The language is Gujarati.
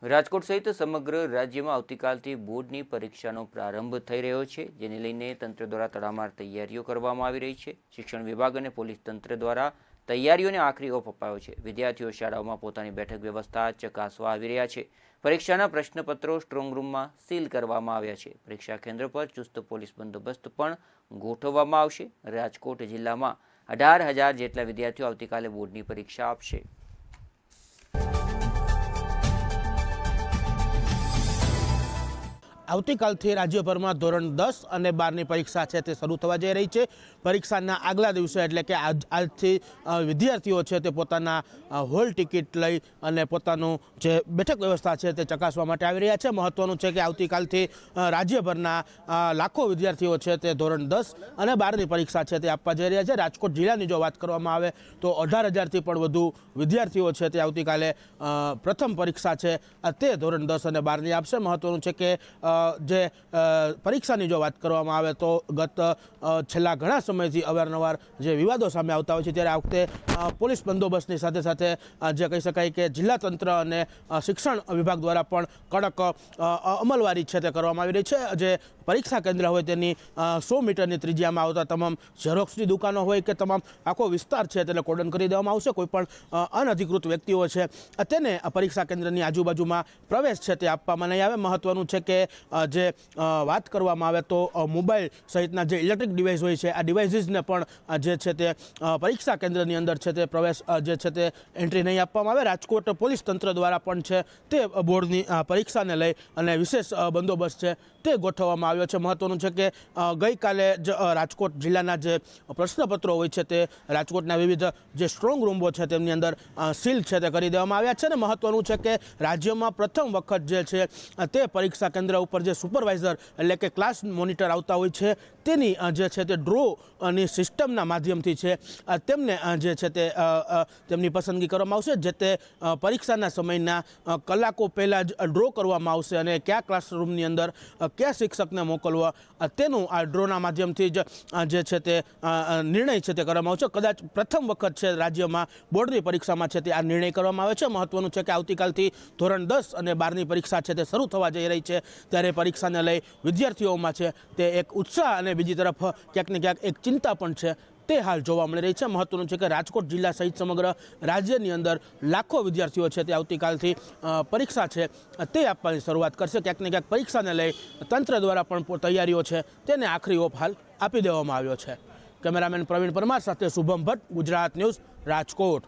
રાજકોટ સહિત સમગ્ર રાજ્યમાં આવતીકાલથી બોર્ડની પરીક્ષાનો પ્રારંભ થઈ રહ્યો છે, જેને લઈને તંત્ર દ્વારા તડામાર તૈયારીઓ કરવામાં આવી રહી છે। શિક્ષણ વિભાગ અને પોલીસ તંત્ર દ્વારા તૈયારીઓને આખરી ઓપ અપાયો છે। વિદ્યાર્થીઓ શાળાઓમાં પોતાની બેઠક વ્યવસ્થા ચકાસવા આવી રહ્યા છે। પરીક્ષાના પ્રશ્નપત્રો સ્ટ્રોંગ રૂમમાં સીલ કરવામાં આવ્યા છે। પરીક્ષા કેન્દ્ર પર ચુસ્ત પોલીસ બંદોબસ્ત પણ ગોઠવવામાં આવશે। રાજકોટ જિલ્લામાં 18,000 જેટલા વિદ્યાર્થીઓ આવતીકાલે બોર્ડની પરીક્ષા આપશે। આવતીકાલથી રાજ્યભરમાં ધોરણ 10 અને 12ની પરીક્ષા છે તે શરૂ થવા જઈ રહી છે। પરીક્ષાના આગલા દિવસે એટલે કે આજથી વિદ્યાર્થીઓ છે તે પોતાના હોલ ટિકિટ લઈ અને પોતાનું જે બેઠક વ્યવસ્થા છે તે ચકાસવા માટે આવી રહ્યા છે। મહત્વનું છે કે આવતીકાલથી રાજ્યભરના લાખો વિદ્યાર્થીઓ છે તે ધોરણ 10 અને 12ની પરીક્ષા છે તે આપવા જઈ રહ્યા છે। રાજકોટ જિલ્લાની જો વાત કરવામાં આવે તો 18,000થી પણ વધુ વિદ્યાર્થીઓ છે તે આવતીકાલે પ્રથમ પરીક્ષા છે તે ધોરણ 10 અને 12ની આપશે। મહત્વનું છે કે જે પરીક્ષાની જો વાત કરવામાં આવે તો ગત છેલ્લા ઘણા સમયથી અવારનવાર જે વિવાદો સામે આવતા હોય છે, ત્યારે આ વખતે પોલીસ બંદોબસ્તની સાથે સાથે જે કહી શકાય કે જિલ્લા તંત્ર અને શિક્ષણ વિભાગ દ્વારા પણ કડક અમલવારી છે તે કરવામાં આવી રહી છે। જે પરીક્ષા કેન્દ્ર હોય તેની 100 મીટરની ત્રિજ્યામાં આવતા તમામ ઝેરોક્સની દુકાનો હોય કે તમામ આખો વિસ્તાર છે તેને કોર્ડન કરી દેવામાં આવશે। કોઈ પણ અનધિકૃત વ્યક્તિઓ છે તેને પરીક્ષા કેન્દ્રની આજુબાજુમાં પ્રવેશ છે તે આપવામાં નહીં આવે। મહત્વનું છે કે જે વાત કરવામાં આવે તો મોબાઈલ સહિતના જે ઇલેક્ટ્રિક ડિવાઇસ હોય છે, આ ડિવાઇસીસને પણ જે છે તે પરીક્ષા કેન્દ્રની અંદર છે તે પ્રવેશ જે છે તે એન્ટ્રી નહીં આપવામાં આવે। રાજકોટ પોલીસ તંત્ર દ્વારા પણ છે તે બોર્ડની પરીક્ષાને લઈ અને વિશેષ બંદોબસ્ત છે તે ગોઠવવામાં આવ્યો છે। મહત્વનું છે કે ગઈકાલે રાજકોટ જિલ્લાના જે પ્રશ્નપત્રો હોય છે તે રાજકોટના વિવિધ જે સ્ટ્રોંગ રૂમો છે તેમની અંદર સીલ છે તે કરી દેવામાં આવ્યા છે। અને મહત્વનું છે કે રાજ્યમાં પ્રથમ વખત જે છે તે પરીક્ષા કેન્દ્ર ઉપર જે સુપરવાઇઝર એટલે કે ક્લાસ મોનિટર આવતા હોય છે તેની જે છે તે ડ્રોની સિસ્ટમના માધ્યમથી છે તેમને જે છે તે તેમની પસંદગી કરવામાં આવશે। જે તે પરીક્ષાના સમયના કલાકો પહેલાં જ ડ્રો કરવામાં આવશે અને કયા ક્લાસરૂમની અંદર કયા શિક્ષકને મોકલવા તેનું આ ડ્રોના માધ્યમથી જ જે છે તે નિર્ણય છે તે કરવામાં આવશે। કદાચ પ્રથમ વખત છે રાજ્યમાં બોર્ડની પરીક્ષામાં છે તે આ નિર્ણય કરવામાં આવે છે। મહત્વનું છે કે આવતીકાલથી ધોરણ 10 અને 12ની પરીક્ષા છે તે શરૂ થવા જઈ રહી છે, ત્યારે પરીક્ષાને લઈ વિદ્યાર્થીઓમાં છે તે એક ઉત્સાહ અને બીજી તરફ ક્યાંક ને ક્યાંક એક ચિંતા પણ છે તે હાલ જોવા મળી રહી છે। મહત્વનું છે કે રાજકોટ જિલ્લા સહિત સમગ્ર રાજ્યની અંદર લાખો વિદ્યાર્થીઓ છે તે આવતીકાલથી પરીક્ષા છે તે આપવાની શરૂઆત કરશે। ક્યાંક ને ક્યાંક પરીક્ષાને લઈ તંત્ર દ્વારા પણ તૈયારીઓ છે તેને આખરી ઓપ હાલ આપી દેવામાં આવ્યો છે। કેમેરામેન પ્રવીણ પરમાર સાથે શુભમ ભટ્ટ, ગુજરાત ન્યૂઝ, રાજકોટ।